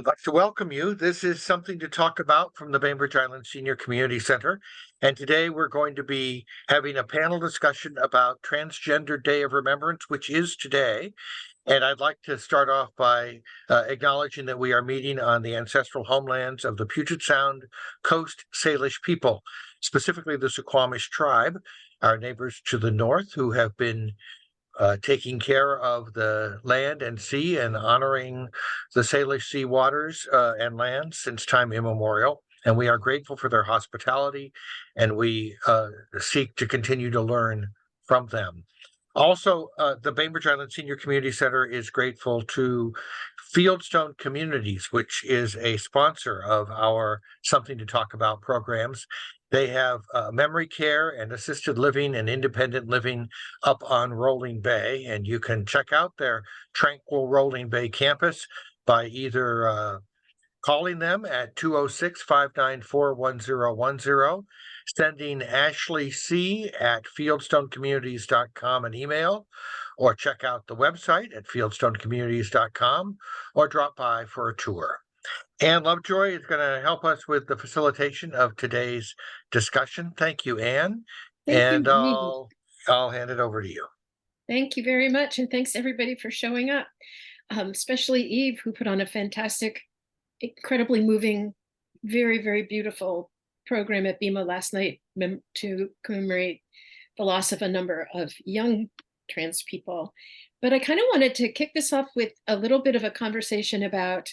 I'd like to welcome you. This is something to talk about from the Bainbridge Island Senior Community Center. And today we're going to be having a panel discussion about Transgender Day of Remembrance, which is today. And I'd like to start off by acknowledging that we are meeting on the ancestral homelands of the Puget Sound Coast Salish people, specifically the Suquamish tribe, our neighbors to the north, who have been taking care of the land and sea and honoring the Salish sea waters and lands since time immemorial. And we are grateful for their hospitality, and we seek to continue to learn from them. Also, the Bainbridge Island Senior Community Center is grateful to Fieldstone Communities, which is a sponsor of our Something to Talk About programs. They have memory care and assisted living and independent living up on Rolling Bay, and you can check out their tranquil Rolling Bay campus by either calling them at 206-594-1010, sending Ashley C. at fieldstonecommunities.com an email, or check out the website at fieldstonecommunities.com, or drop by for a tour. Anne Lovejoy is going to help us with the facilitation of today's discussion. Thank you, Anne. Thank you, And Reed. I'll hand it over to you. Thank you very much. And thanks everybody for showing up, especially Eve, who put on a fantastic, incredibly moving, very, very beautiful program at BEMA last night to commemorate the loss of a number of young trans people. But I kind of wanted to kick this off with a little bit of a conversation about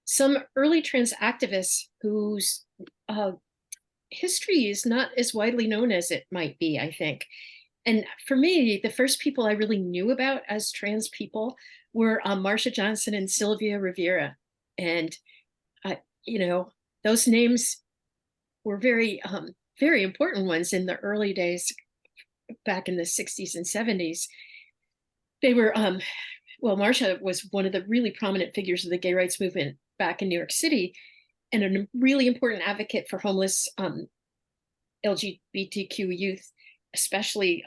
some early trans activists whose history is not as widely known as it might be, I think. And for me, the first people I really knew about as trans people were Marsha Johnson and Sylvia Rivera. And, those names were very, very important ones in the early days back in the 60s and 70s. They were, Marsha was one of the really prominent figures of the gay rights movement back in New York City, and a really important advocate for homeless LGBTQ youth, especially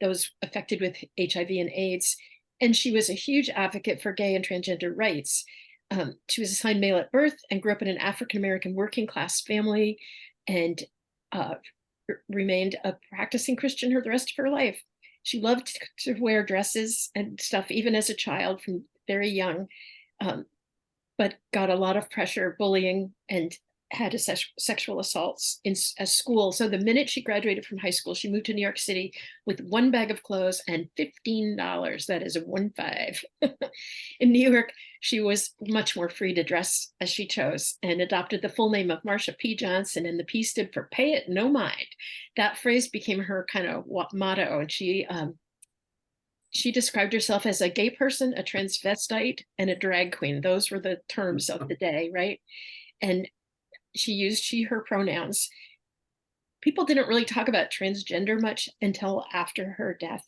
those affected with HIV and AIDS. And she was a huge advocate for gay and transgender rights. She was assigned male at birth and grew up in an African-American working class family, and remained a practicing Christian the rest of her life. She loved to wear dresses and stuff, even as a child from very young, but got a lot of pressure, bullying, and had sexual assaults at school. So the minute she graduated from high school, she moved to New York City with one bag of clothes and $15. That is a 1-5. In New York, she was much more free to dress as she chose, and adopted the full name of Marsha P. Johnson, and the P stood for pay it no mind. That phrase became her kind of motto, and she described herself as a gay person, a transvestite, and a drag queen. Those were the terms of the day, right? And she used she, her pronouns. People didn't really talk about transgender much until after her death.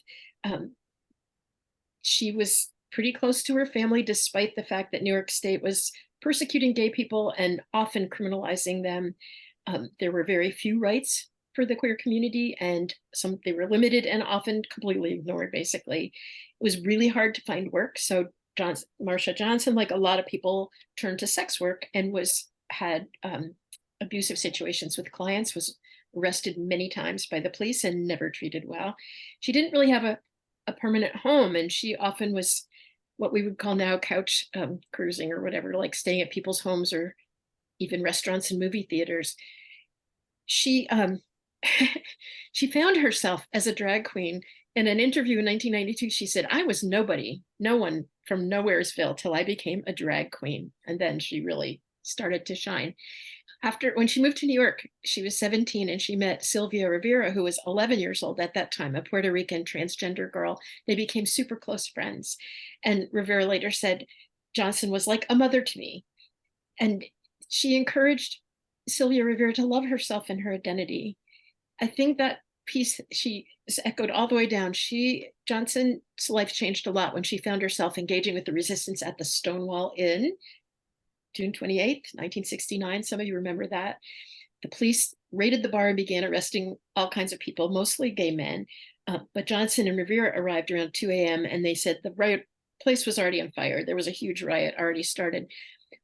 She was pretty close to her family, despite the fact that New York State was persecuting gay people and often criminalizing them. There were very few rights for the queer community, and they were limited and often completely ignored, basically. It was really hard to find work. So Marsha Johnson, like a lot of people, turned to sex work and had abusive situations with clients, was arrested many times by the police and never treated well. She didn't really have a permanent home, and she often was what we would call now couch cruising or whatever, like staying at people's homes or even restaurants and movie theaters. She she found herself as a drag queen. In an interview in 1992, she said, "I was nobody, no one from Nowheresville till I became a drag queen." And then she really started to shine. When she moved to New York, she was 17, and she met Sylvia Rivera, who was 11 years old at that time, a Puerto Rican transgender girl. They became super close friends. And Rivera later said, "Johnson was like a mother to me." And she encouraged Sylvia Rivera to love herself and her identity. I think that piece she echoed all the way down. Johnson's life changed a lot when she found herself engaging with the resistance at the Stonewall Inn, June 28th, 1969. Some of you remember that. The police raided the bar and began arresting all kinds of people, mostly gay men. But Johnson and Rivera arrived around 2 a.m. and they said the place was already on fire. There was a huge riot already started.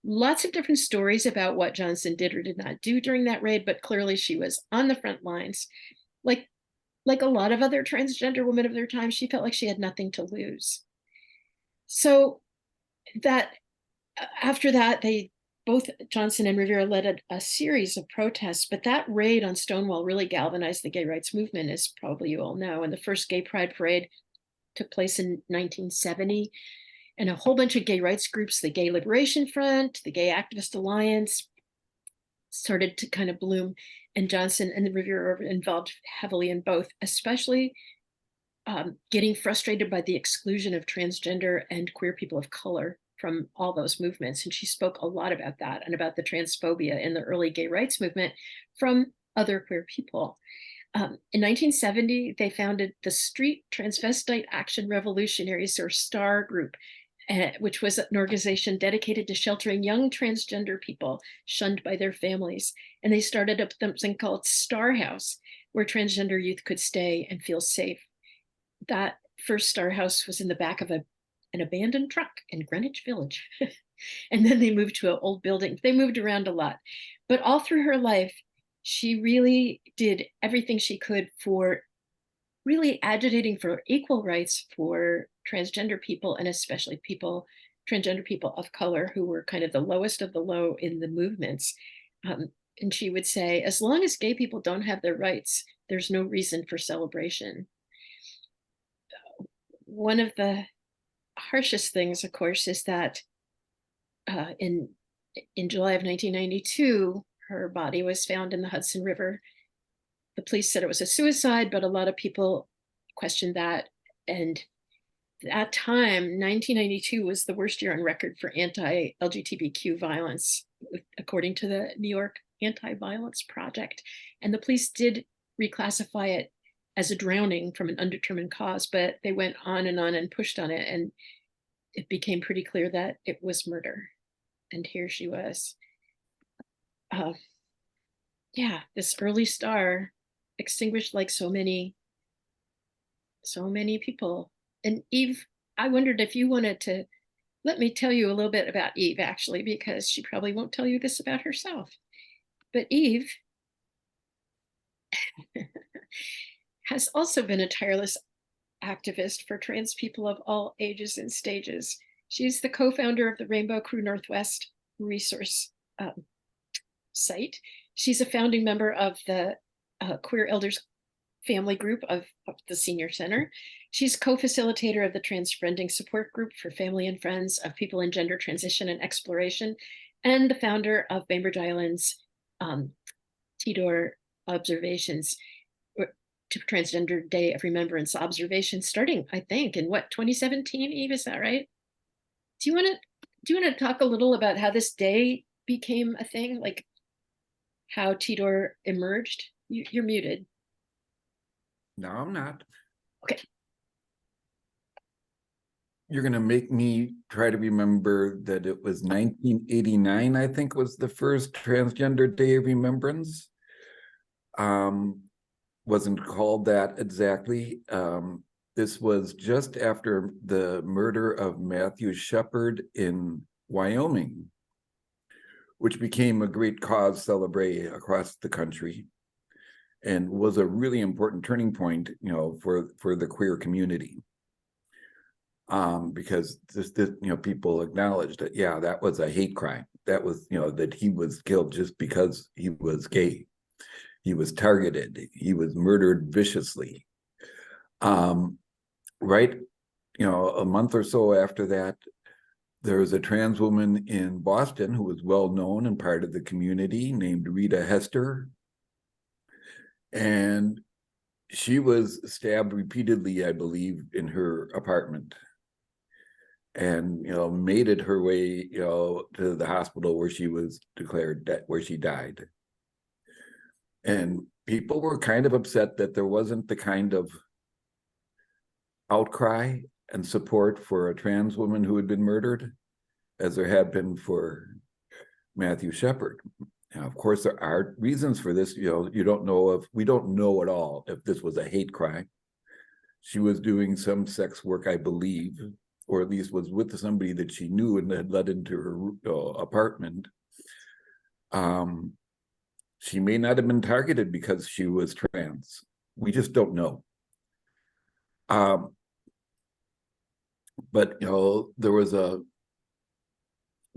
Lots of different stories about what Johnson did or did not do during that raid, but clearly she was on the front lines. Like like a lot of other transgender women of their time, she felt like she had nothing to lose. So that after that, they both Johnson and Rivera led a series of protests, but that raid on Stonewall really galvanized the gay rights movement, as probably you all know. And the first gay pride parade took place in 1970, and a whole bunch of gay rights groups, the Gay Liberation Front, the Gay Activist Alliance, started to kind of bloom. And Johnson and the Rivera were involved heavily in both, especially getting frustrated by the exclusion of transgender and queer people of color from all those movements. And she spoke a lot about that and about the transphobia in the early gay rights movement from other queer people. In 1970, they founded the Street Transvestite Action Revolutionaries, or STAR group, which was an organization dedicated to sheltering young transgender people shunned by their families. And they started up something called Star House, where transgender youth could stay and feel safe. That first Star House was in the back of an abandoned truck in Greenwich Village. And then they moved to an old building. They moved around a lot. But all through her life, she really did everything she could for really agitating for equal rights for transgender people, and especially transgender people of color, who were kind of the lowest of the low in the movements. And she would say, as long as gay people don't have their rights, there's no reason for celebration. One of the harshest things, of course, is that in July of 1992, her body was found in the Hudson River. The police said it was a suicide, but a lot of people questioned that. And at that time, 1992 was the worst year on record for anti-LGBTQ violence, according to the New York Anti-Violence Project. And the police did reclassify it as a drowning from an undetermined cause, but they went on and pushed on it. And it became pretty clear that it was murder. And here she was. Yeah, this early star extinguished like so many people. And Eve, I wondered if you wanted to let me tell you a little bit about Eve, actually, because she probably won't tell you this about herself. But Eve has also been a tireless activist for trans people of all ages and stages. She's the co-founder of the Rainbow Crew Northwest resource site. She's a founding member of the Queer Elders family group of the Senior Center. She's co-facilitator of the Transfriending Support Group for family and friends of people in gender transition and exploration, and the founder of Bainbridge Island's TDOR observations, to Transgender Day of Remembrance observations, starting, I think, in 2017, Eve, is that right? Do you want to talk a little about how this day became a thing, like how TDOR emerged? You're muted. No, I'm not. Okay. You're going to make me try to remember that it was 1989, I think, was the first Transgender Day of Remembrance. Wasn't called that exactly. This was just after the murder of Matthew Shepard in Wyoming, which became a great cause celebre across the country, and was a really important turning point, for the queer community. Because this, people acknowledged that, yeah, that was a hate crime. That was, that he was killed just because he was gay. He was targeted. He was murdered viciously. Right, a month or so after that, there was a trans woman in Boston who was well known and part of the community named Rita Hester. And she was stabbed repeatedly, I believe, in her apartment, and made it her way to the hospital where she was declared dead, where she died. And people were kind of upset that there wasn't the kind of outcry and support for a trans woman who had been murdered as there had been for Matthew Shepard. Now, of course, there are reasons for this. We don't know at all if this was a hate crime. She was doing some sex work, I believe. or at least was with somebody that she knew and had let into her apartment, she may not have been targeted because she was trans. We just don't know. But there was a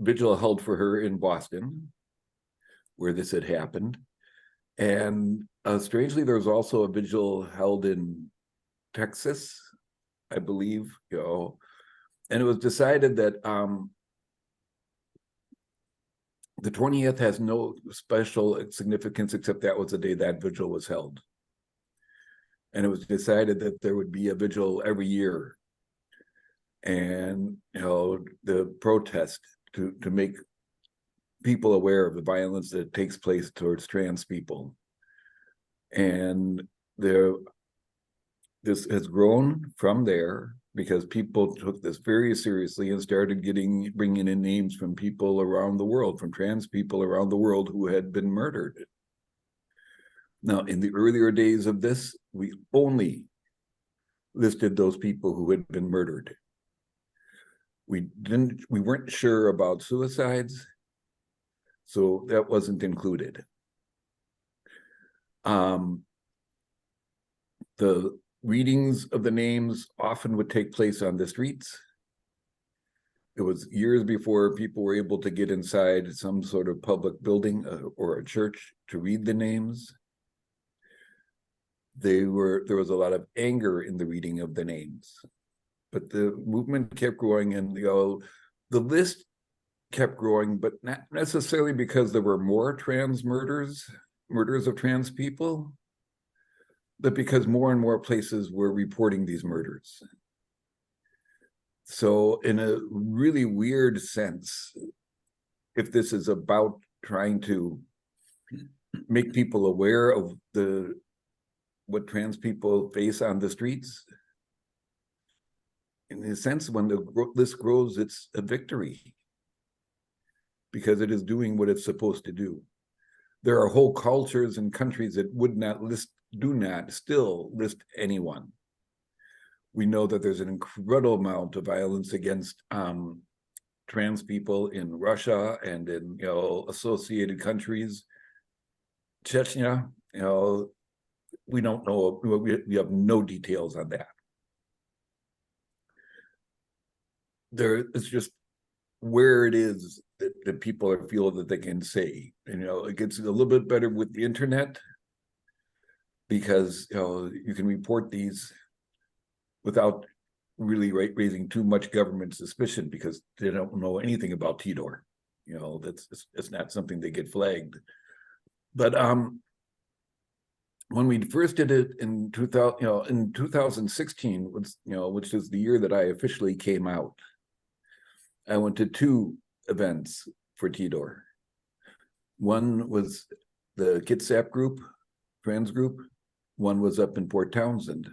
vigil held for her in Boston, where this had happened, and strangely, there was also a vigil held in Texas, I believe. And it was decided that the 20th has no special significance, except that was the day that vigil was held. And it was decided that there would be a vigil every year. And, the protest to make people aware of the violence that takes place towards trans people. And this has grown from there, because people took this very seriously and started bringing in names from people around the world, from trans people around the world who had been murdered. Now, in the earlier days of this, we only listed those people who had been murdered. We weren't sure about suicides, so that wasn't included. The readings of the names often would take place on the streets. It was years before people were able to get inside some sort of public building or a church to read the names. There was a lot of anger in the reading of the names, but the movement kept growing, and the list kept growing, but not necessarily because there were more trans murders of trans people, but because more and more places were reporting these murders. So in a really weird sense, if this is about trying to make people aware of what trans people face on the streets, in a sense, when the list grows, it's a victory, because it is doing what it's supposed to do. There are whole cultures and countries that do not still list anyone. We know that there's an incredible amount of violence against trans people in Russia and in associated countries. Chechnya, we don't know. We have no details on that. It's just where it is that people feel that they can say. It gets a little bit better with the internet, because you can report these without really raising too much government suspicion, because they don't know anything about TDOR. It's not something they get flagged. But when we first did it in 2016, which is the year that I officially came out, I went to 2 events for TDOR. One was the Kitsap group, trans group. One was up in Port Townsend.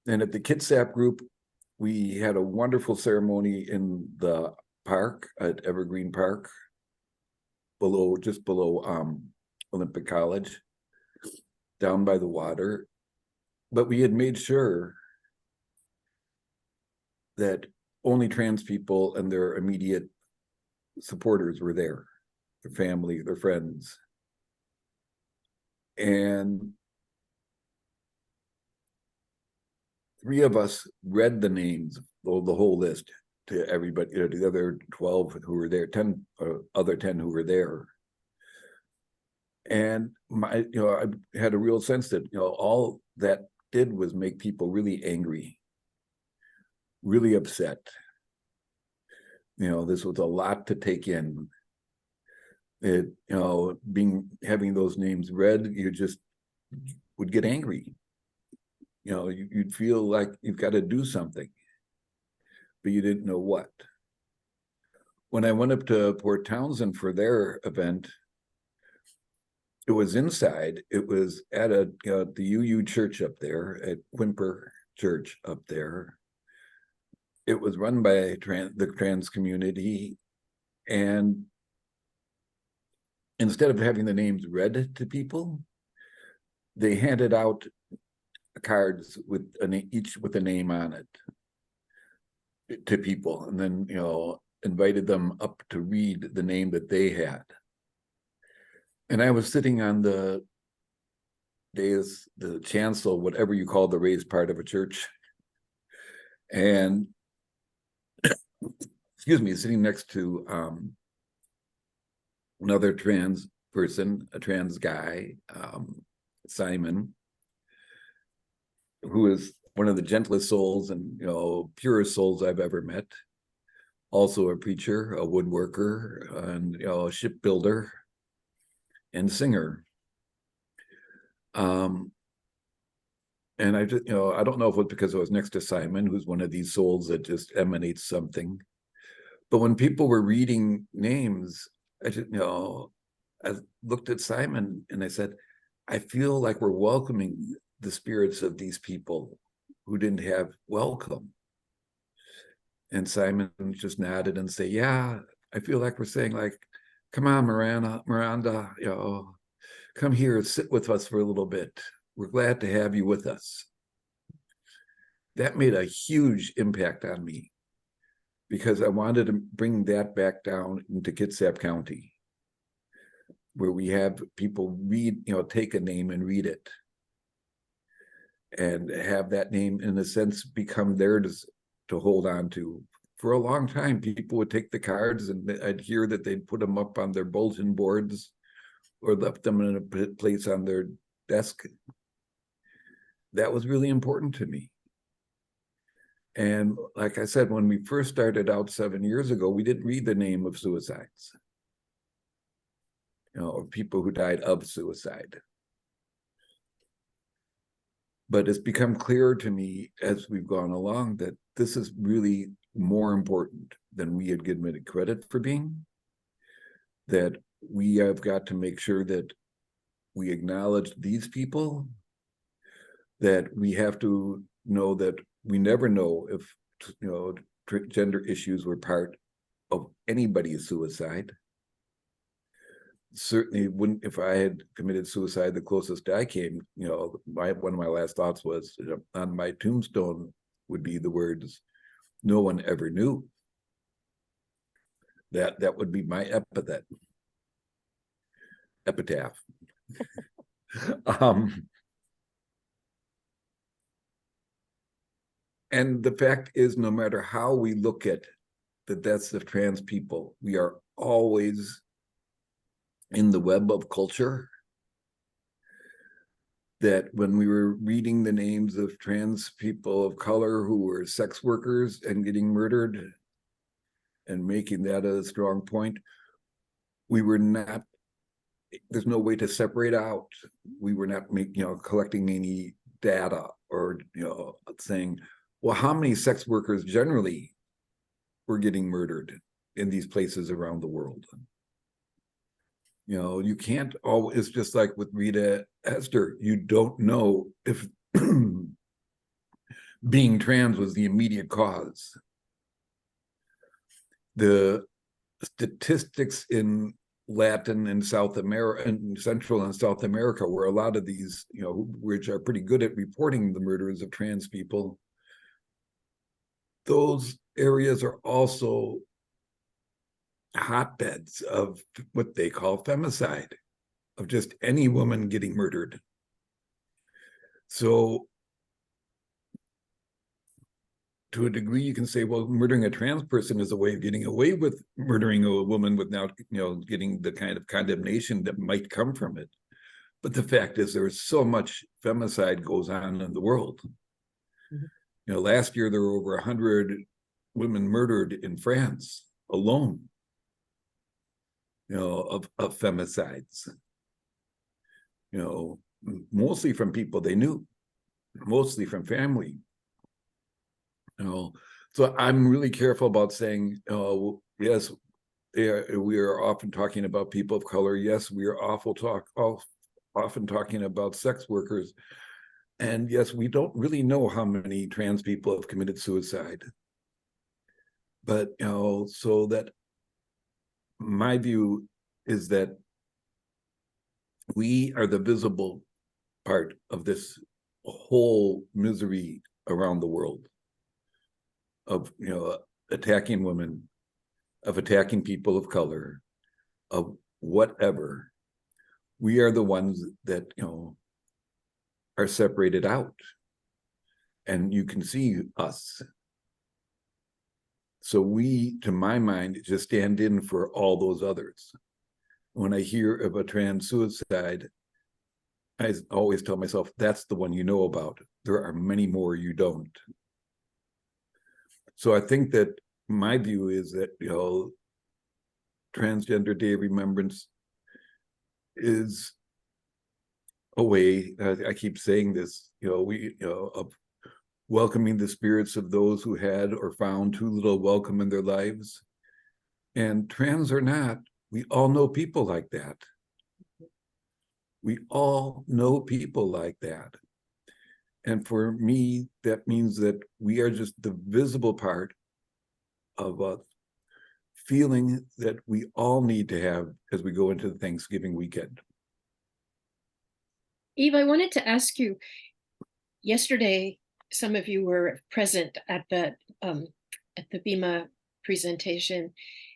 And at the Kitsap group, we had a wonderful ceremony in the park at Evergreen Park, just below Olympic College, down by the water. But we had made sure that only trans people and their immediate supporters were there, their family, their friends. And 3 of us read the names, the whole list, to everybody, the other 12 who were there, 10 other 10 who were there. And I had a real sense that all that did was make people really angry, really upset. This was a lot to take in. Having those names read, you just would get angry. You'd feel like you've got to do something, but you didn't know what. When I went up to Port Townsend for their event, it was inside. It was at the UU church up there, at Quimper Church up there. It was run by the trans community, and instead of having the names read to people, they handed out cards with each with a name on it. to people, and then, invited them up to read the name that they had. And I was sitting on the dais, the chancel, whatever you call the raised part of a church, and excuse me, sitting next to another trans person, a trans guy, Simon, who is one of the gentlest souls and purest souls I've ever met. Also a preacher, a woodworker, and a shipbuilder and singer. And I just, I don't know if it was because I was next to Simon, who's one of these souls that just emanates something. But when people were reading names, I just, I looked at Simon and I said, I feel like we're welcoming the spirits of these people who didn't have welcome. And Simon just nodded and say, yeah, I feel like we're saying, like, come on, Miranda, come here, sit with us for a little bit. We're glad to have you with us. That made a huge impact on me because I wanted to bring that back down into Kitsap County, where we have people read, take a name and read it, and have that name, in a sense, become theirs to hold on to. For a long time, people would take the cards, and I'd hear that they'd put them up on their bulletin boards or left them in a place on their desk. That was really important to me. And like I said, when we first started out 7 years ago, we didn't read the name of suicides, or people who died of suicide. But it's become clearer to me as we've gone along that this is really more important than we had given it credit for being, that we have got to make sure that we acknowledge these people, that we have to know that we never know if, gender issues were part of anybody's suicide. Certainly wouldn't, if I had committed suicide, the closest I came, one of my last thoughts was, on my tombstone would be the words, no one ever knew. That would be my epitaph. And the fact is, no matter how we look at the deaths of trans people, we are always in the web of culture. That when we were reading the names of trans people of color who were sex workers and getting murdered and making that a strong point, we were not, there's no way to separate out. We were not collecting any data or, saying, well, how many sex workers generally were getting murdered in these places around the world? You can't always, it's just like with Rita Esther, you don't know if being trans was the immediate cause. The statistics in Latin and South America and Central and South America, where a lot of these, which are pretty good at reporting the murders of trans people, those areas are also hotbeds of what they call femicide, of just any woman getting murdered. So to a degree, you can say, well, murdering a trans person is a way of getting away with murdering a woman without, getting the kind of condemnation that might come from it. But the fact is, there's so much femicide goes on in the world. Mm-hmm. Last year, there were over 100 women murdered in France alone, of femicides, mostly from people they knew, mostly from family. So I'm really careful about saying, yes, we are often talking about people of color. Yes, we are often talking about sex workers. And yes, we don't really know how many trans people have committed suicide. But, so that my view is that we are the visible part of this whole misery around the world, of attacking women, of attacking people of color, of whatever, we are the ones that, you know, are separated out. And you can see us. So we, to my mind, just stand in for all those others. When I hear of a trans suicide, I always tell myself, that's the one you know about. There are many more you don't. So I think that my view is that, you know, Transgender Day of Remembrance is a way, I keep saying this, you know, of welcoming the spirits of those who had or found too little welcome in their lives. And trans or not, we all know people like that. We all know people like that. And for me, that means that we are just the visible part of a feeling that we all need to have as we go into the Thanksgiving weekend. Eve, I wanted to ask you, yesterday, some of you were present at the BEMA presentation,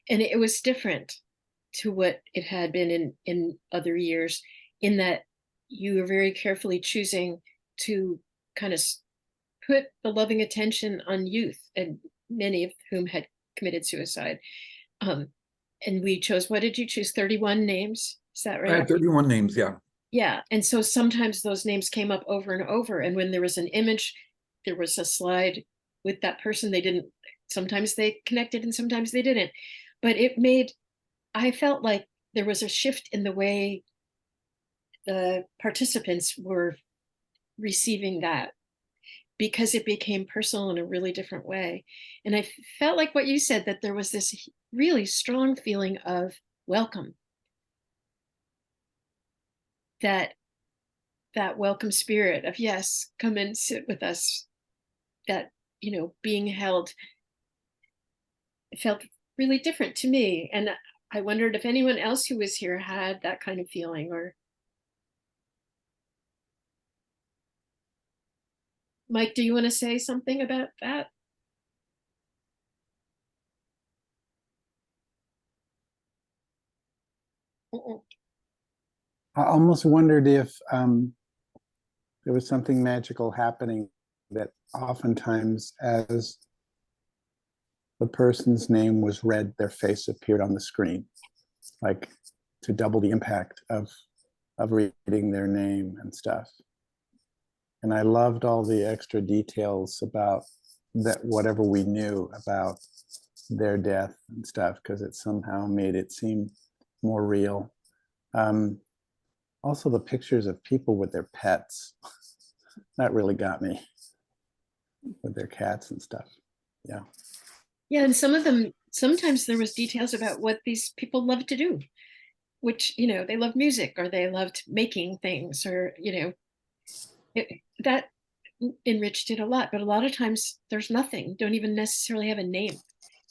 and it was different to what it had been in other years, in that you were very carefully choosing to kind of put the loving attention on youth, and many of whom had committed suicide. And we chose, what did you choose? 31 names? Is that right? I had 31 names, yeah. Yeah. And so sometimes those names came up over and over. And when there was an image, there was a slide with that person. They didn't, sometimes they connected and sometimes they didn't. But it made, I felt like there was a shift in the way the participants were receiving that, because it became personal in a really different way. And I felt like what you said, that there was this really strong feeling of welcome, that welcome spirit of, yes, come and sit with us, that, you know, being held, it felt really different to me. And I wondered if anyone else who was here had that kind of feeling. Or Mike, do you want to say something about that? I almost wondered if there was something magical happening, that oftentimes as the person's name was read, their face appeared on the screen, like to double the impact of reading their name and stuff. And I loved all the extra details about that, whatever we knew about their death and stuff, because it somehow made it seem more real. Also, the pictures of people with their pets, that really got me, with their cats and stuff. Yeah. Yeah, and some of them, sometimes there was details about what these people loved to do, which, you know, they loved music, or they loved making things, or, you know, that enriched it a lot. But a lot of times there's nothing, don't even necessarily have a name.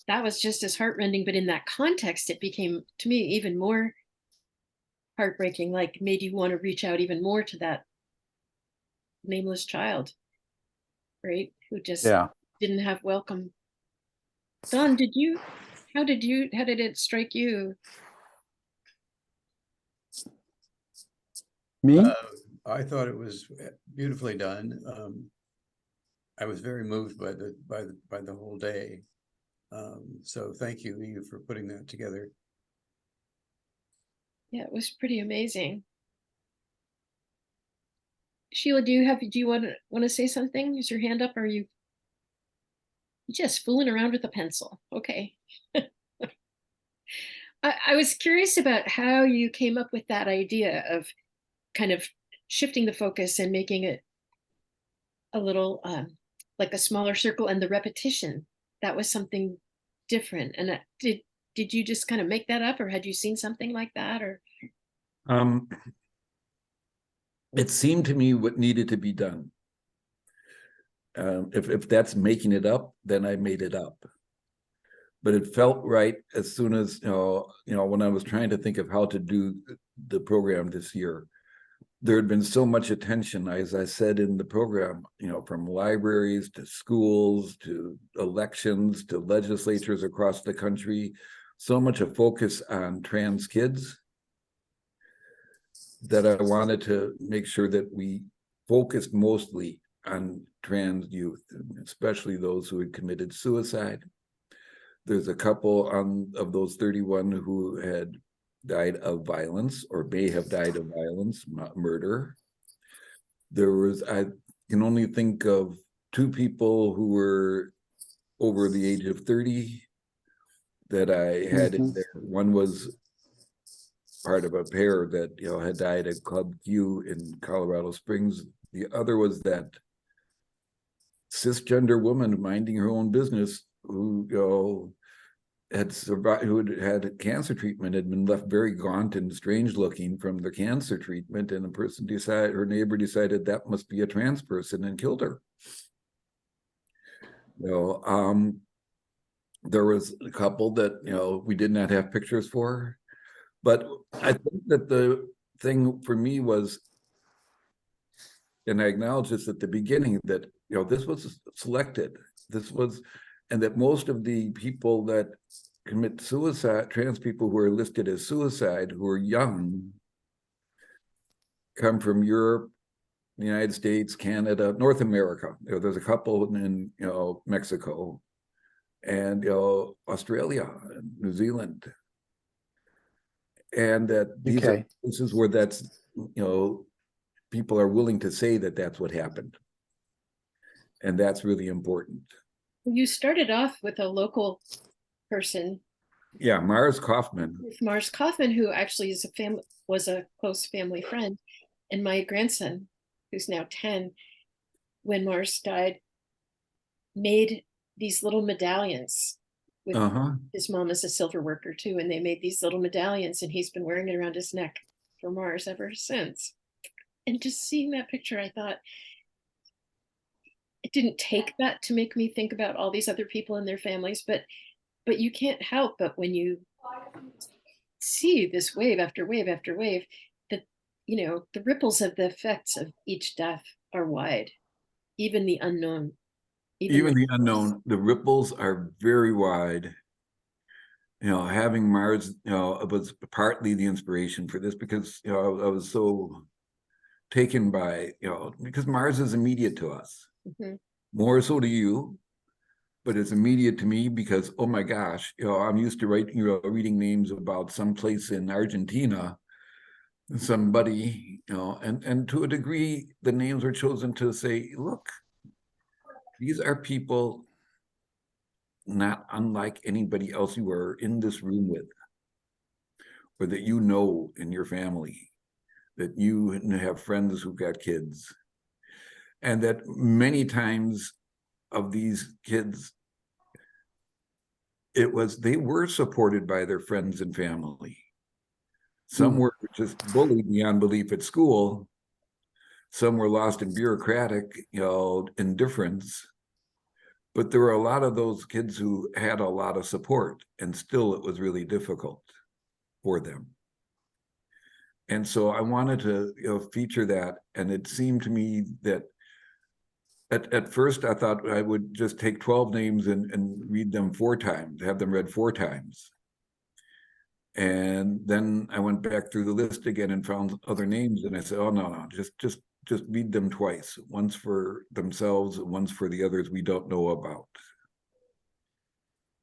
That was just as heartrending, but in that context, it became, to me, even more heartbreaking, like made you want to reach out even more to that nameless child, right? Who just didn't have welcome. Don, how did it strike you? Me? I thought it was beautifully done. I was very moved by the whole day. So thank you, Eve, for putting that together. Yeah, it was pretty amazing. Sheila, do you want to say something? Is your hand up? Or are you just fooling around with a pencil? Okay. I was curious about how you came up with that idea of kind of shifting the focus and making it a little like a smaller circle, and the repetition. That was something different. And did you just kind of make that up, or had you seen something like that? Or it seemed to me what needed to be done. If that's making it up, then I made it up. But it felt right as soon as, you know, when I was trying to think of how to do the program this year, there had been so much attention, as I said in the program, from libraries to schools to elections to legislatures across the country, so much a focus on trans kids that I wanted to make sure that we focused mostly on trans youth, especially those who had committed suicide. There's a couple of those 31 who had died of violence or may have died of violence, murder. I can only think of 2 people who were over the age of 30 that I had in there. One was part of a pair that had died at Club Q in Colorado Springs. The other was that cisgender woman minding her own business who had survived, who had cancer treatment, had been left very gaunt and strange looking from the cancer treatment, and her neighbor decided that must be a trans person and killed her. There was a couple that we did not have pictures for, but I think that the thing for me was, and I acknowledge this at the beginning, that this was selected. And that most of the people that commit suicide, trans people who are listed as suicide, who are young, come from Europe, the United States, Canada, North America. There's a couple in Mexico, and Australia, and New Zealand, and that these are places where that's people are willing to say that that's what happened, and that's really important. You started off with a local person. Yeah, Mars Kaufman. With Mars Kaufman, who actually was a close family friend. And my grandson, who's now 10, when Mars died, made these little medallions with his mom is a silver worker too. And they made these little medallions, and he's been wearing it around his neck for Mars ever since. And just seeing that picture, I thought, it didn't take that to make me think about all these other people and their families, but you can't help but when you see this wave after wave after wave, that the ripples of the effects of each death are wide, even the unknown. Even the unknown, the ripples are very wide. Having Mars, it was partly the inspiration for this, because I was so taken by because Mars is immediate to us. More so to you, but it's immediate to me because, oh my gosh, I'm used to reading names about someplace in Argentina, somebody, and to a degree, the names are chosen to say, look, these are people not unlike anybody else you are in this room with, or that in your family, that you have friends who've got kids. And that many times of these kids, they were supported by their friends and family. Some were just bullied beyond belief at school. Some were lost in bureaucratic, indifference. But there were a lot of those kids who had a lot of support, and still it was really difficult for them. And so I wanted to feature that, and it seemed to me that at first I thought I would just take 12 names and read them 4 times, have them read 4 times. And then I went back through the list again and found other names, and I said, oh no, just read them twice, once for themselves, once for the others we don't know about.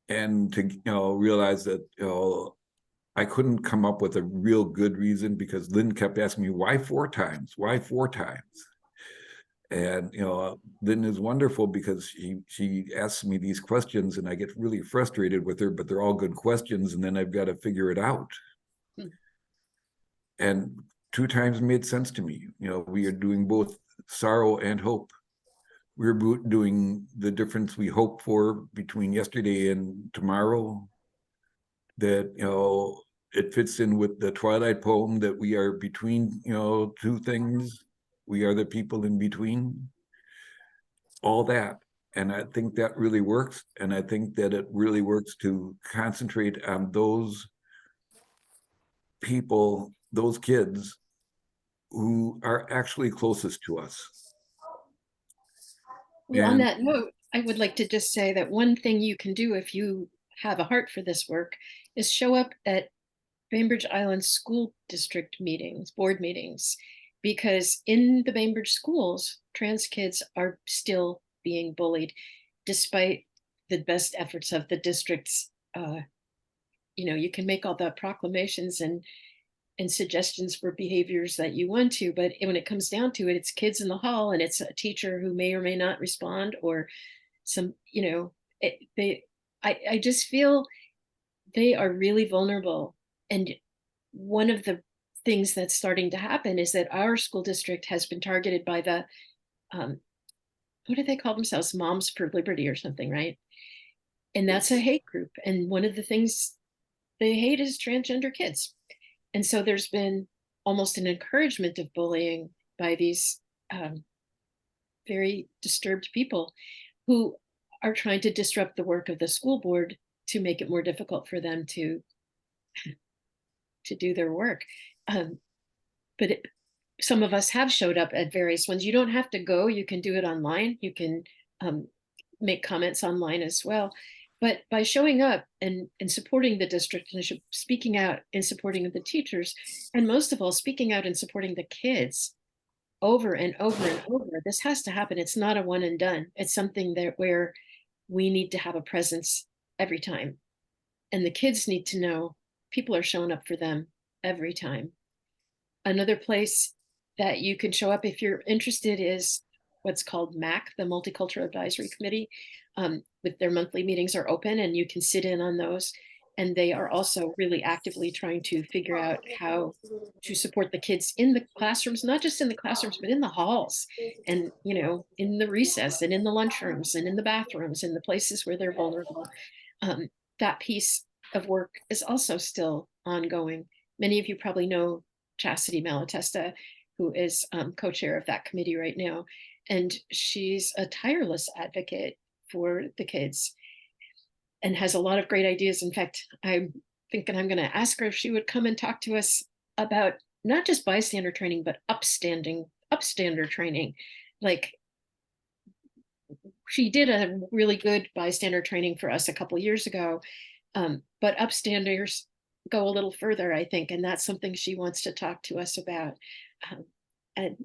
And to realize that I couldn't come up with a real good reason, because Lynn kept asking me, why 4 times? Why 4 times? And Lynn is wonderful, because she asks me these questions and I get really frustrated with her, but they're all good questions, and then I've got to figure it out. And 2 times made sense to me. We are doing both sorrow and hope. We're doing the difference we hope for between yesterday and tomorrow. That it fits in with the Twilight poem that we are between 2 things. We are the people in between. All that. And I think that really works. And I think that it really works to concentrate on those people, those kids who are actually closest to us. Well, on And that note, I would like to just say that one thing you can do if you have a heart for this work is show up at Bainbridge Island School District meetings, board meetings, because in the Bainbridge schools, trans kids are still being bullied, despite the best efforts of the districts. You can make all the proclamations and suggestions for behaviors that you want to, but when it comes down to it, it's kids in the hall and it's a teacher who may or may not respond, or some, I just feel they are really vulnerable. And one of the things that's starting to happen is that our school district has been targeted by the, what do they call themselves? Moms for Liberty or something, right? And that's a hate group. And one of the things they hate is transgender kids. And so there's been almost an encouragement of bullying by these very disturbed people who are trying to disrupt the work of the school board to make it more difficult for them to do their work. But some of us have showed up at various ones. You don't have to go, you can do it online. You can make comments online as well. But by showing up and supporting the district and speaking out in supporting of the teachers, and most of all, speaking out and supporting the kids over and over and over, this has to happen. It's not a one and done. It's something that where we need to have a presence every time. And the kids need to know people are showing up for them every time. Another place that you can show up if you're interested is what's called MAC, the Multicultural Advisory Committee. With their monthly meetings are open and you can sit in on those. And they are also really actively trying to figure out how to support the kids in the classrooms, not just in the classrooms, but in the halls and, in the recess and in the lunchrooms and in the bathrooms and the places where they're vulnerable. That piece of work is also still ongoing. Many of you probably know Chastity Malatesta, who is co-chair of that committee right now. And she's a tireless advocate for the kids and has a lot of great ideas. In fact, I'm thinking I'm going to ask her if she would come and talk to us about not just bystander training, but upstander training. Like, she did a really good bystander training for us a couple years ago, but upstanders go a little further, I think, and that's something she wants to talk to us about. And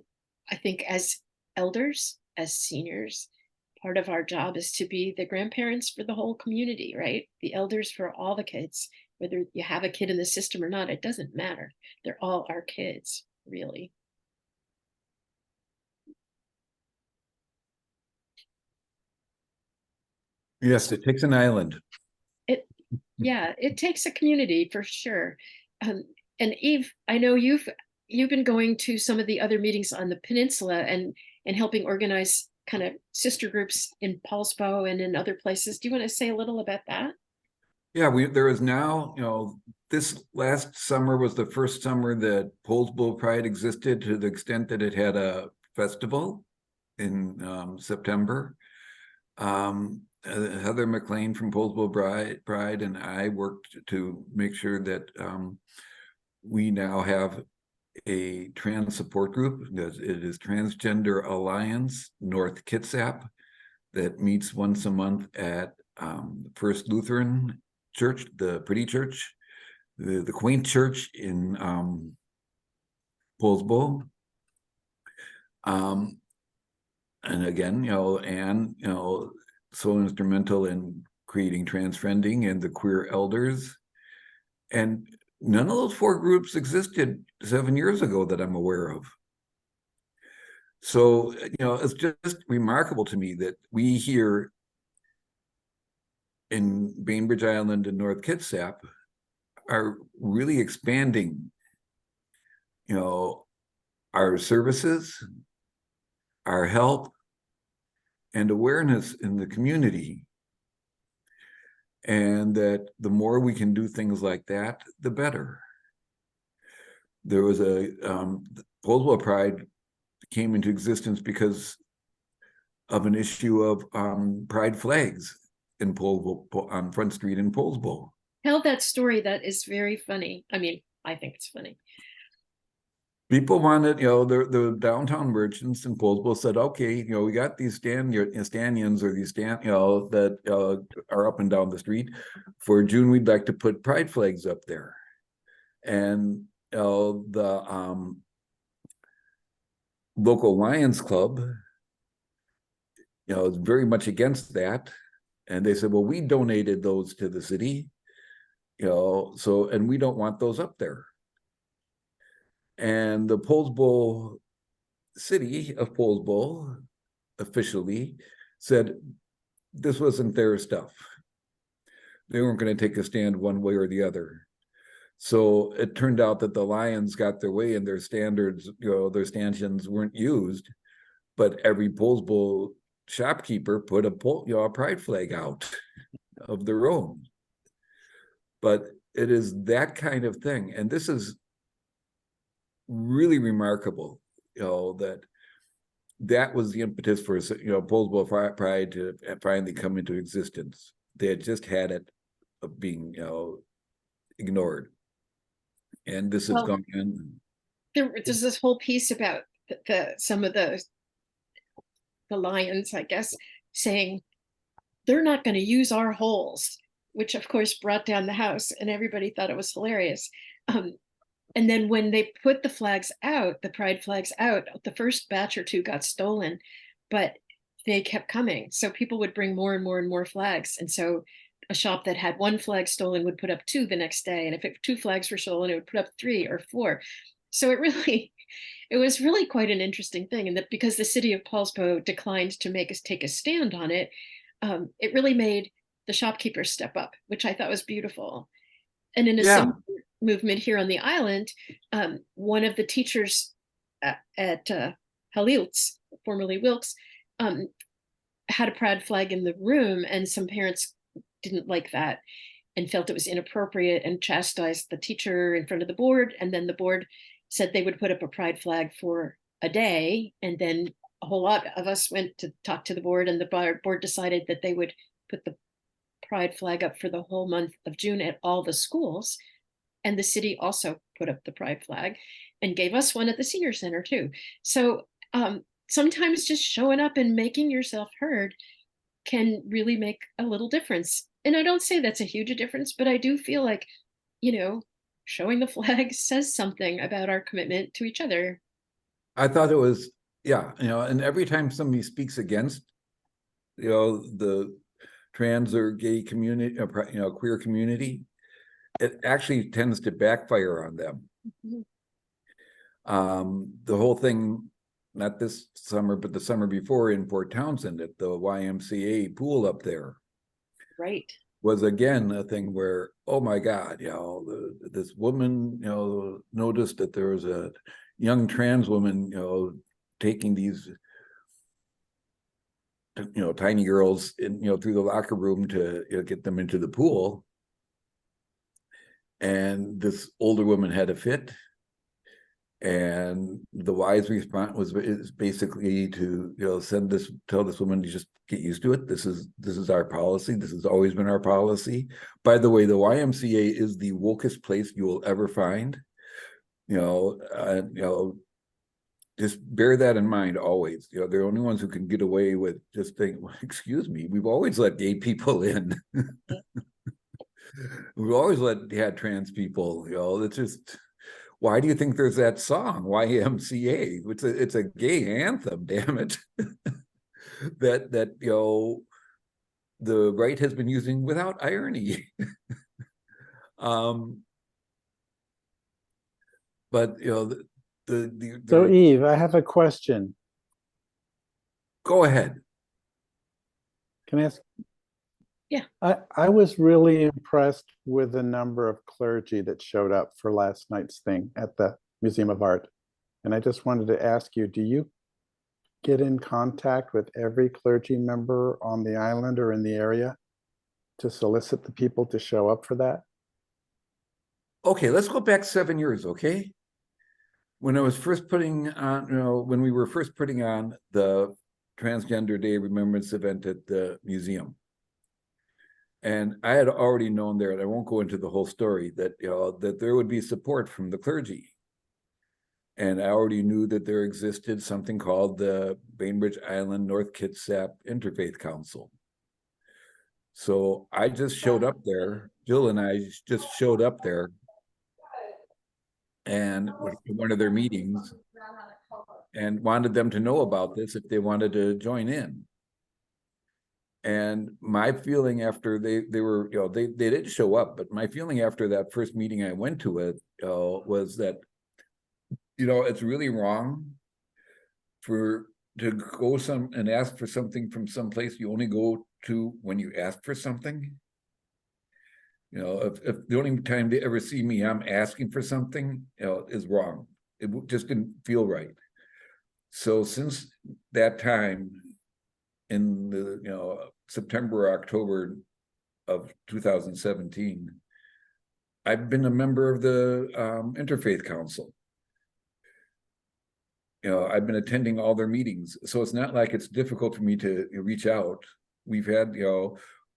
I think as elders, as seniors, part of our job is to be the grandparents for the whole community, right? The elders for all the kids, whether you have a kid in the system or not, it doesn't matter. They're all our kids, really. yes, it takes an island. Yeah, it takes a community for sure. And Eve, I know you've been going to some of the other meetings on the peninsula and helping organize kind of sister groups in Paulsbo and in other places. Do you want to say a little about that? Yeah, there is now, this last summer was the first summer that Poulsbo Pride existed to the extent that it had a festival in September. Heather McLean from Poulsbo Pride and I worked to make sure that we now have a trans support group. It is Transgender Alliance North Kitsap that meets once a month at First Lutheran Church, the pretty church, the quaint church in Poulsbo. And again, Anne, so instrumental in creating Transfriending and the queer elders. And none of those four groups existed 7 years ago that I'm aware of. So, it's just remarkable to me that we here in Bainbridge Island and North Kitsap are really expanding, our services, our help, and awareness in the community. And that the more we can do things like that, the better. There was Poulsbo Pride came into existence because of an issue of pride flags in Poulsbo, on Front Street in Poulsbo. Tell that story. That is very funny. I mean, I think it's funny. People wanted, the downtown merchants in Poulsbo said, okay, we got these stanchions or these that are up and down the street. For June, we'd like to put pride flags up there. And the local Lions Club, is very much against that. And they said, well, we donated those to the city, and we don't want those up there. And the Poulsbo city of Poulsbo officially said this wasn't their stuff. They weren't going to take a stand one way or the other. So it turned out that the Lions got their way and their standards, their stanchions weren't used, but every Poulsbo shopkeeper put a pride flag out of their own. But it is that kind of thing. And this is really remarkable, that was the impetus for, Poulsbo Pride to finally come into existence. They had just had it being, ignored. And this has gone in. There's this whole piece about some of the Lions, I guess, saying they're not going to use our holes, which of course brought down the house, and everybody thought it was hilarious. And then when they put the flags out, the pride flags out, the first batch or two got stolen, but they kept coming. So people would bring more and more and more flags. And so a shop that had one flag stolen would put up two the next day. And if two flags were stolen, it would put up 3 or 4. So it was really quite an interesting thing. And that because the city of Poulsbo declined to take a stand on it, it really made the shopkeepers step up, which I thought was beautiful. And in a similar movement here on the island, one of the teachers at Halil's, formerly Wilkes, had a pride flag in the room, and some parents didn't like that and felt it was inappropriate and chastised the teacher in front of the board. And then the board said they would put up a pride flag for a day. And then a whole lot of us went to talk to the board, and the board decided that they would put the pride flag up for the whole month of June at all the schools. And the city also put up the pride flag and gave us one at the senior center too. So sometimes just showing up and making yourself heard can really make a little difference. And I don't say that's a huge difference, but I do feel like, showing the flag says something about our commitment to each other. I thought it was, and every time somebody speaks against, the trans or gay community, queer community, it actually tends to backfire on them. Mm-hmm. The whole thing, not this summer, but the summer before in Port Townsend at the YMCA pool up there. Right. Was again a thing where, oh my God, this woman, noticed that there was a young trans woman, taking these, tiny girls in, through the locker room to get them into the pool. And this older woman had a fit. And the wise response is basically to tell this woman to just get used to it. This is our policy. This has always been our policy. By the way, the YMCA is the wokest place you will ever find. Just bear that in mind always. They're the only ones who can get away with just saying, well, excuse me, we've always let gay people in. We've always had trans people. It's just. Why do you think there's that song, YMCA? It's a gay anthem, damn it. that the right has been using without irony. But So Eve, I have a question. Go ahead. Can I ask? Yeah. I was really impressed with the number of clergy that showed up for last night's thing at the Museum of Art. And I just wanted to ask you, do you get in contact with every clergy member on the island or in the area to solicit the people to show up for that? Okay, let's go back 7 years, okay? When I was first putting on, when we were first putting on the Transgender Day Remembrance event at the museum. And I had already known there, and I won't go into the whole story, that that there would be support from the clergy. And I already knew that there existed something called the Bainbridge Island North Kitsap Interfaith Council. So I just showed up there. Jill and I just showed up there and went to one of their meetings and wanted them to know about this if they wanted to join in. And my feeling after they were, they did show up, but my feeling after that first meeting I went to it was that, it's really wrong to go and ask for something from someplace you only go to when you ask for something. If the only time they ever see me, I'm asking for something, is wrong. It just didn't feel right. So since that time, in the September, October of 2017, I've been a member of the Interfaith Council. I've been attending all their meetings, so it's not like it's difficult for me to reach out. We've had,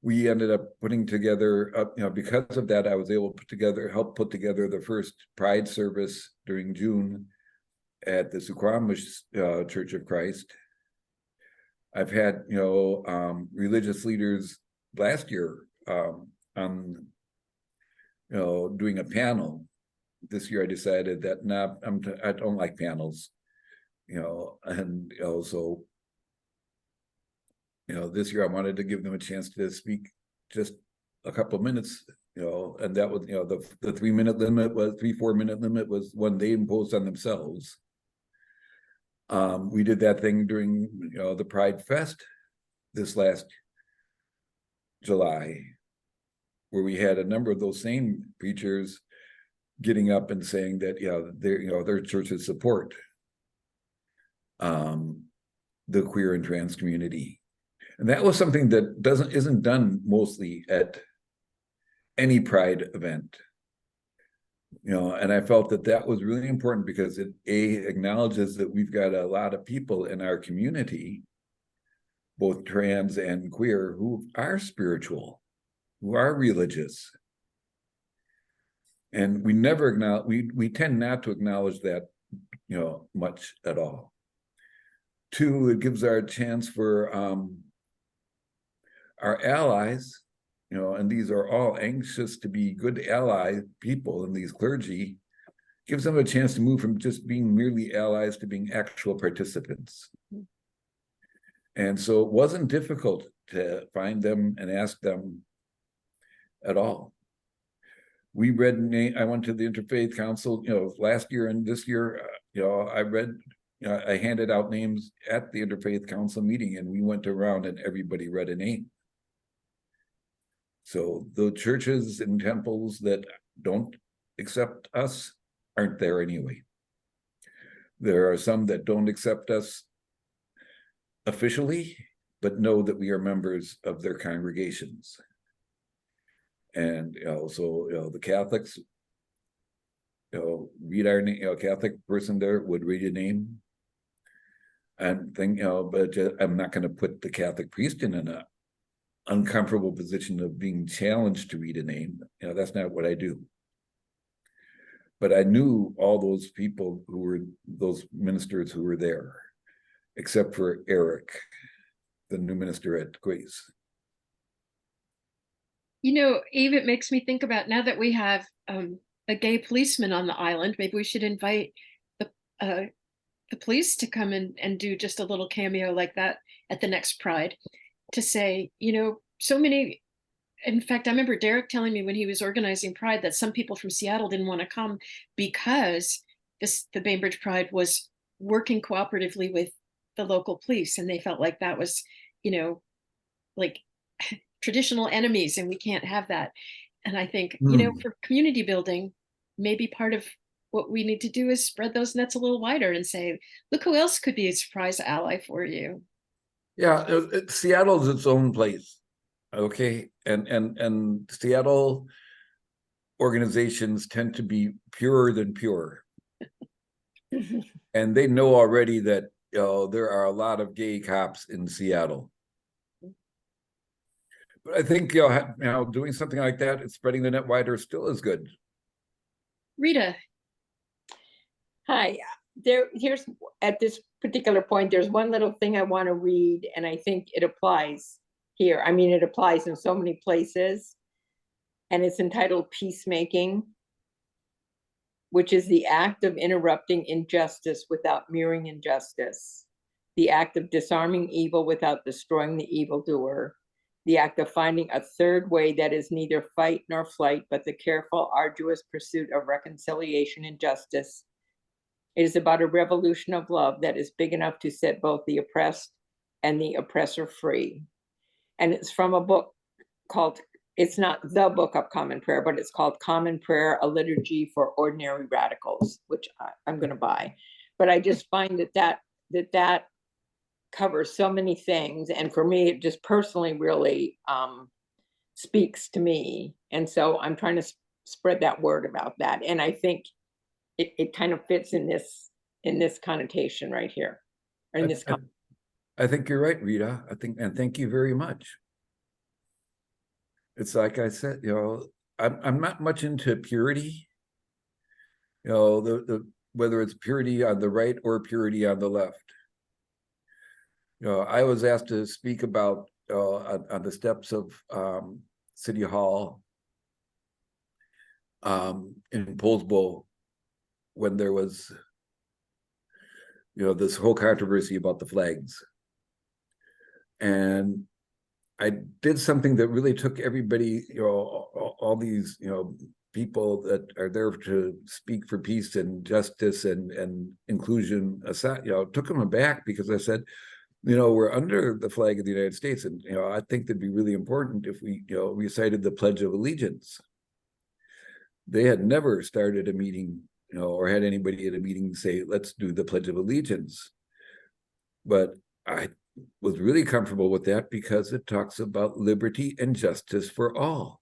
we ended up putting together, because of that, I was able to help put together the first Pride service during June at the Suquamish Church of Christ. I've had, religious leaders last year on, doing a panel. This year I decided that I don't like panels, and so, this year I wanted to give them a chance to speak just a couple of minutes, and that was, the 3 minute limit was 4 minute limit was one they imposed on themselves. We did that thing during, the Pride Fest this last July, where we had a number of those same preachers getting up and saying that, their churches support the queer and trans community. And that was something that isn't done mostly at any Pride event. And I felt that was really important because it acknowledges that we've got a lot of people in our community, both trans and queer, who are spiritual, who are religious. And we never acknowledge, we tend not to acknowledge that, much at all. Two, it gives our chance for our allies, and these are all anxious to be good ally people, and these clergy gives them a chance to move from just being merely allies to being actual participants. And so it wasn't difficult to find them and ask them at all. We read, I went to the Interfaith Council, last year and this year, I handed out names at the Interfaith Council meeting, and we went around and everybody read a name. So the churches and temples that don't accept us aren't there anyway. There are some that don't accept us officially, but know that we are members of their congregations. And so the Catholics, read our name. A Catholic person there would read a name, and think, but I'm not going to put the Catholic priest in an uncomfortable position of being challenged to read a name. That's not what I do. But I knew all those people who were those ministers who were there, except for Eric, the new minister at Grace. Eve, it makes me think about, now that we have a gay policeman on the island, maybe we should invite the police to come and do just a little cameo like that at the next Pride, to say, so many. In fact, I remember Derek telling me when he was organizing Pride that some people from Seattle didn't want to come because the Bainbridge Pride was working cooperatively with the local police, and they felt like that was, like traditional enemies, and we can't have that. And I think, for community building, maybe part of what we need to do is spread those nets a little wider and say, look who else could be a surprise ally for you. Yeah, Seattle's its own place. Okay, and Seattle organizations tend to be purer than pure. And they know already that there are a lot of gay cops in Seattle. But I think doing something like that and spreading the net wider still is good. Rita. Hi, here's at this particular point, there's one little thing I want to read, and I think it applies here. I mean, it applies in so many places, and it's entitled Peacemaking, which is the act of interrupting injustice without mirroring injustice, the act of disarming evil without destroying the evildoer, the act of finding a third way that is neither fight nor flight, but the careful, arduous pursuit of reconciliation and justice. It is about a revolution of love that is big enough to set both the oppressed and the oppressor free. And it's from a book called, it's not the Book of Common Prayer, but it's called Common Prayer, A Liturgy for Ordinary Radicals, which I'm going to buy. But I just find that covers so many things. And for me, it just personally really speaks to me. And so I'm trying to spread that word about that. And I think it kind of fits in this connotation right here. Or in this I think you're right, Rita. And thank you very much. It's like I said, I'm not much into purity. Whether it's purity on the right or purity on the left. I was asked to speak about on the steps of City Hall in Poulsbo when there was, this whole controversy about the flags. And I did something that really took everybody, all these, people that are there to speak for peace and justice and inclusion aside, took them aback, because I said, we're under the flag of the United States. And, I think that'd be really important if we, recited the Pledge of Allegiance. They had never started a meeting, or had anybody at a meeting say, let's do the Pledge of Allegiance. But I was really comfortable with that because it talks about liberty and justice for all.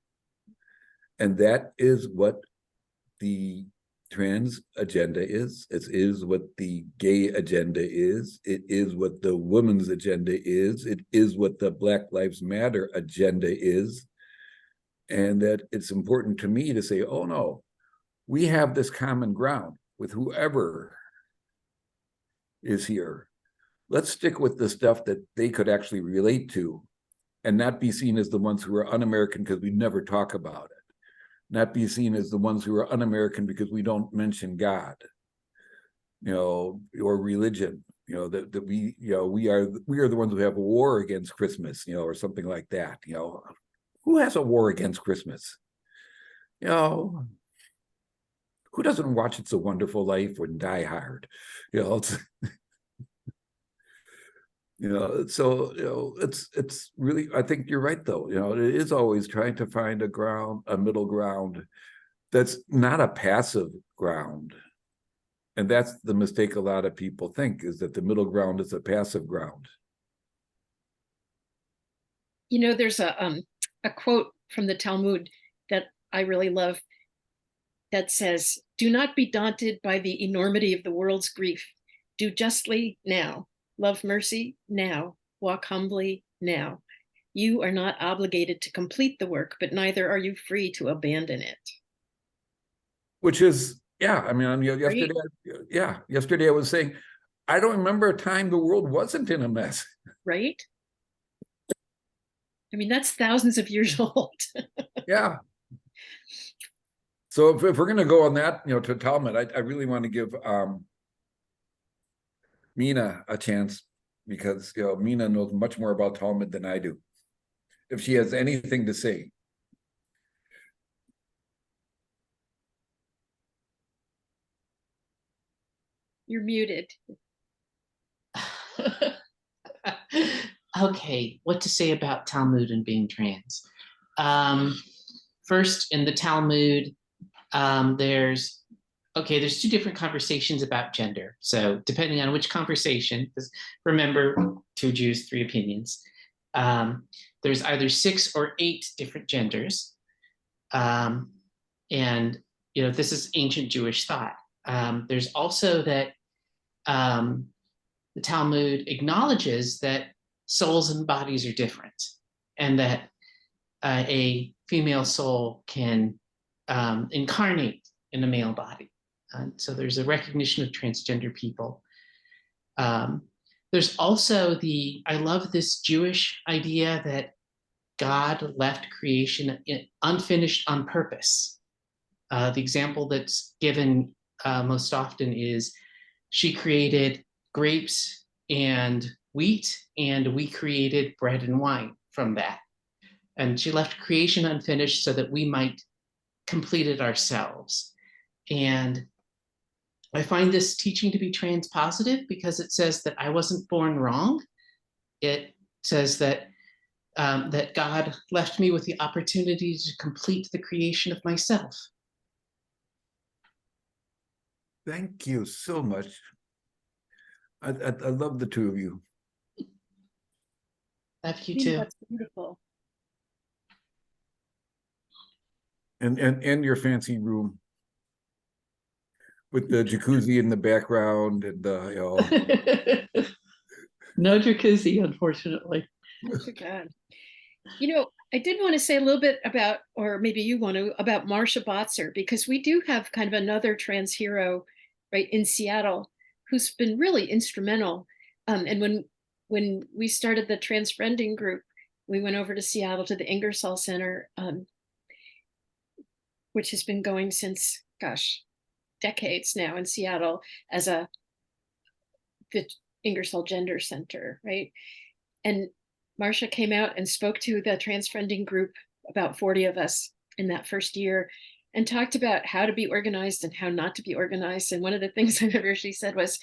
And that is what the trans agenda is. It is what the gay agenda is. It is what the women's agenda is. It is what the Black Lives Matter agenda is. And that it's important to me to say, oh no, we have this common ground with whoever is here. Let's stick with the stuff that they could actually relate to and not be seen as the ones who are un-American because we never talk about it. Not be seen as the ones who are un-American because we don't mention God, or religion, that we are the ones who have a war against Christmas, or something like that. Who has a war against Christmas? Who doesn't watch It's a Wonderful Life or Die Hard? So it's really, I think you're right though. It is always trying to find a middle ground that's not a passive ground. And that's the mistake a lot of people think, is that the middle ground is a passive ground. There's a quote from the Talmud that I really love that says, "Do not be daunted by the enormity of the world's grief. Do justly now. Love mercy now. Walk humbly now. You are not obligated to complete the work, but neither are you free to abandon it." Which is, yesterday, right? Yesterday I was saying, I don't remember a time the world wasn't in a mess. Right? I mean, that's thousands of years old. Yeah. So if we're going to go on that, to Talmud, I really want to give Mina a chance, because Mina knows much more about Talmud than I do, if she has anything to say. You're muted. Okay, what to say about Talmud and being trans? First, in the Talmud, there's two different conversations about gender. So depending on which conversation, because remember, 2 Jews, 3 opinions, there's either 6 or 8 different genders. And, this is ancient Jewish thought. There's also that the Talmud acknowledges that souls and bodies are different, and that a female soul can incarnate in a male body. So there's a recognition of transgender people. There's also I love this Jewish idea that God left creation unfinished on purpose. The example that's given most often is she created grapes and wheat, and we created bread and wine from that. And she left creation unfinished so that we might complete it ourselves. And I find this teaching to be transpositive because it says that I wasn't born wrong. It says that that God left me with the opportunity to complete the creation of myself. Thank you so much. I love the two of you. Love you I think too. that's beautiful. And your fancy room with the jacuzzi in the background and No jacuzzi, unfortunately. Too bad. You know, I did want to say a little bit about, or maybe you want to, about Marsha Botzer, because we do have kind of another trans hero, right, in Seattle, who's been really instrumental. And when we started the trans friending group, we went over to Seattle to the Ingersoll Center, which has been going since, gosh, decades now in Seattle as the Ingersoll Gender Center, right? And Marsha came out and spoke to the trans friending group, about 40 of us in that first year, and talked about how to be organized and how not to be organized. And one of the things I remember she said was,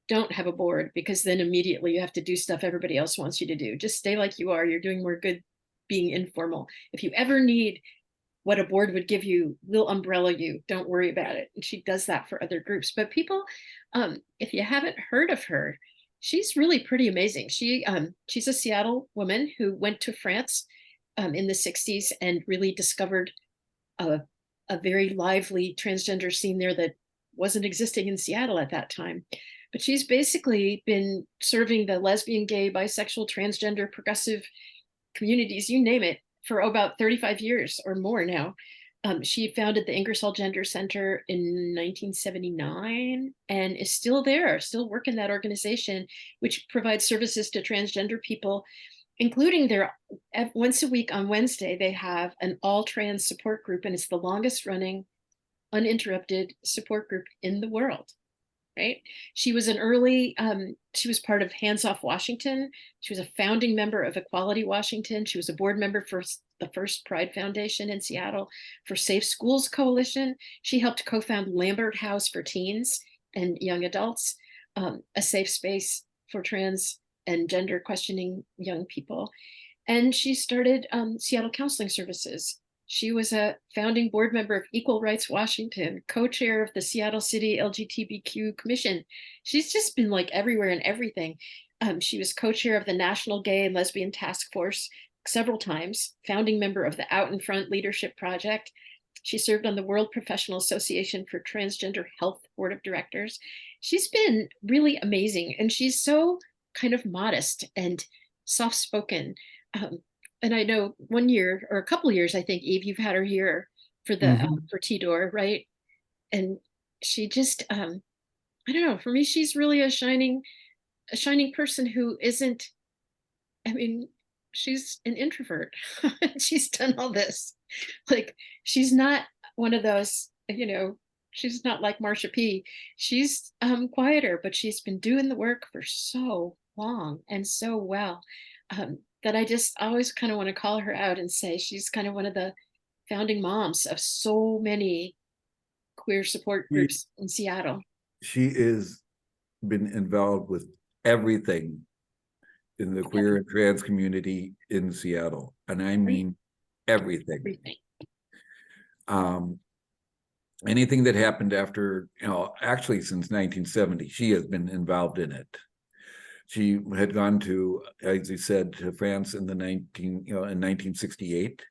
don't have a board, because then immediately you have to do stuff everybody else wants you to do. Just stay like you are. You're doing more good being informal. If you ever need what a board would give you, we'll umbrella you. Don't worry about it. And she does that for other groups. But people, if you haven't heard of her, she's really pretty amazing. She's a Seattle woman who went to France in the 60s and really discovered a very lively transgender scene there that wasn't existing in Seattle at that time. But she's basically been serving the lesbian, gay, bisexual, transgender, progressive communities, you name it, for about 35 years or more now. She founded the Ingersoll Gender Center in 1979 and is still there, still working that organization, which provides services to transgender people, including their once a week on Wednesday, they have an all trans support group, and it's the longest running uninterrupted support group in the world. Right? She was she was part of Hands Off Washington. She was a founding member of Equality Washington. She was a board member for the first Pride Foundation in Seattle, for Safe Schools Coalition. She helped co-found Lambert House for teens and young adults, a safe space for trans and gender questioning young people. And she started Seattle Counseling Services. She was a founding board member of Equal Rights Washington, co-chair of the Seattle City LGBTQ Commission. She's just been like everywhere and everything. She was co-chair of the National Gay and Lesbian Task Force several times, founding member of the Out in Front Leadership Project. She served on the World Professional Association for Transgender Health Board of Directors. She's been really amazing, and she's so kind of modest and soft-spoken. And I know 1 year or a couple years, I think, Eve, you've had her here for for TDOR, right? And she just, I don't know, for me, she's really a shining person who isn't, I mean, she's an introvert. She's done all this. Like, she's not one of those, she's not like Marsha P. She's quieter, but she's been doing the work for so long and so well. That I just always kind of want to call her out and say she's kind of one of the founding moms of so many queer support groups in Seattle. She is been involved with everything in the queer and trans community in Seattle, and I mean everything. Anything that happened after, actually since 1970, she has been involved in it. She had gone to, as you said, to France in in 1968.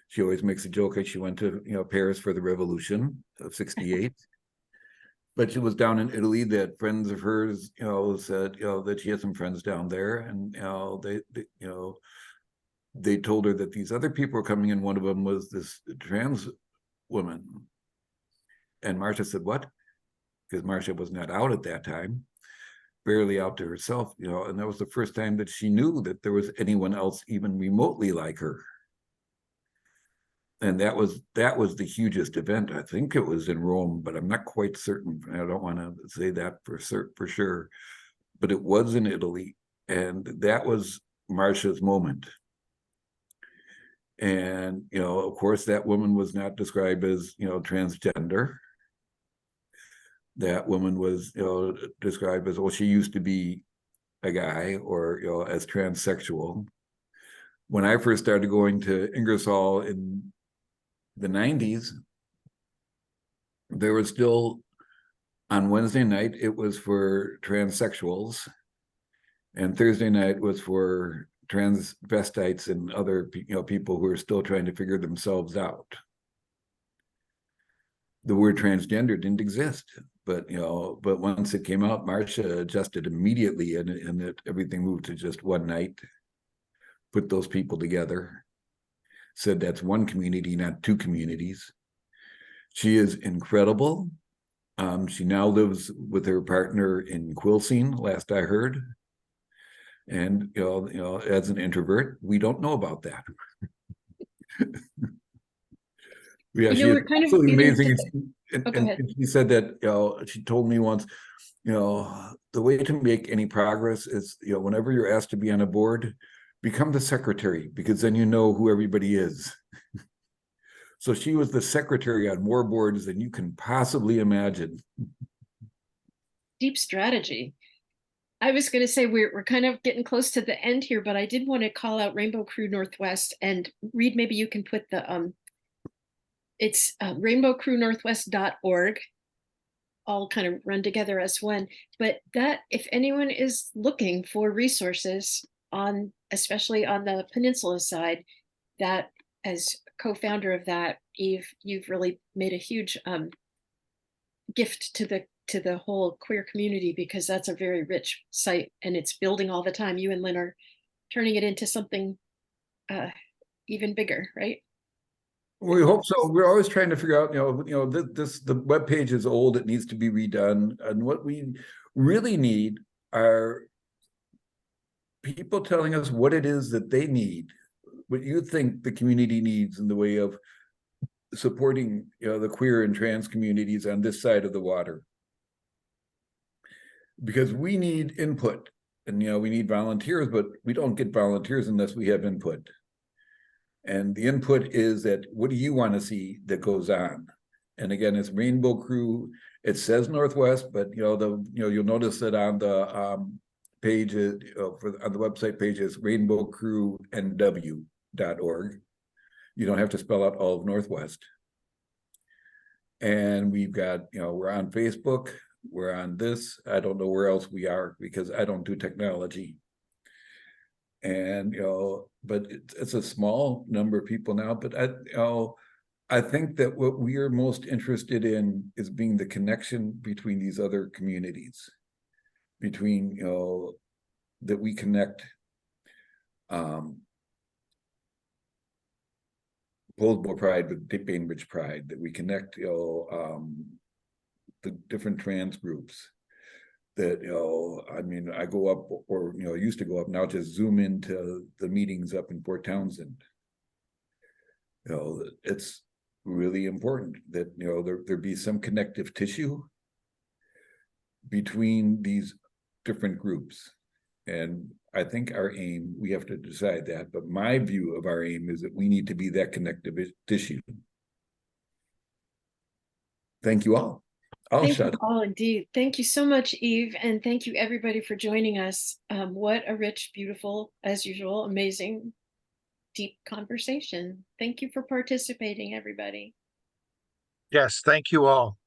She always makes a joke that she went to, Paris for the Revolution of '68. But she was down in Italy. That friends of hers, said, that she had some friends down there, and they told her that these other people were coming in. One of them was this trans woman, and Marsha said, "What?" because Marcia was not out at that time, barely out to herself, you know, and that was the first time that she knew that there was anyone else even remotely like her. And that was the hugest event. I think it was in Rome, but I'm not quite certain. I don't want to say that for sure, but it was in Italy, and that was Marcia's moment. And, you know, of course, that woman was not described as, you know, transgender. That woman was, you know, described as, well, she used to be a guy, or, you know, as transsexual. When I first started going to Ingersoll in the 90s, there was still, on Wednesday night, it was for transsexuals, and Thursday night was for transvestites and other, you know, people who are still trying to figure themselves out. The word transgender didn't exist, but, you know, but once it came out, Marcia adjusted immediately, and everything moved to just one night, put those people together, said that's one community, not two communities. She is incredible. She now lives with her partner in Quilcene, last I heard. And, you know, as an introvert, we don't know about that. Yeah, she is we're kind of absolutely getting amazing. to go ahead. And she said that, you know, she told me once, you know, the way to make any progress is, you know, whenever you're asked to be on a board, become the secretary, because then you know who everybody is. So she was the secretary on more boards than you can possibly imagine. Deep strategy. I was going to say we're kind of getting close to the end here, but I did want to call out Rainbow Crew Northwest, and Reed, maybe you can put the it's rainbowcrewnorthwest.org, all kind of run together as one. But that, if anyone is looking for resources on, especially on the peninsula side, that, as co-founder of that, Eve, you've really made a huge gift to the whole queer community, because that's a very rich site and it's building all the time. You and Lynn are turning it into something even bigger, right? We hope so. We're always trying to figure out, the web page is old, it needs to be redone. And what we really need are people telling us what it is that they need, what you think the community needs in the way of supporting, the queer and trans communities on this side of the water. Because we need input, and, we need volunteers, but we don't get volunteers unless we have input. And the input is that, what do you want to see that goes on? And again, it's Rainbow Crew. It says Northwest, but you'll notice that on the page, on the website page is rainbowcrewnw.org. You don't have to spell out all of Northwest. And we've got, we're on Facebook, we're on this. I don't know where else we are, because I don't do technology. And, but it's a small number of people now, but I think that what we are most interested in is being the connection between these other communities, between, that we connect Poulsbo Pride with Bainbridge Pride, that we connect, the different trans groups. That, I mean, I go up, or, used to go up, now just zoom into the meetings up in Port Townsend. It's really important that, there be some connective tissue between these different groups. And I think our aim, we have to decide that, but my view of our aim is that we need to be that connective tissue. Thank you all. Thank you all, indeed. Thank you so much, Eve, and thank you everybody for joining us. What a rich, beautiful, as usual, amazing, deep conversation. Thank you for participating, everybody. Yes, thank you all.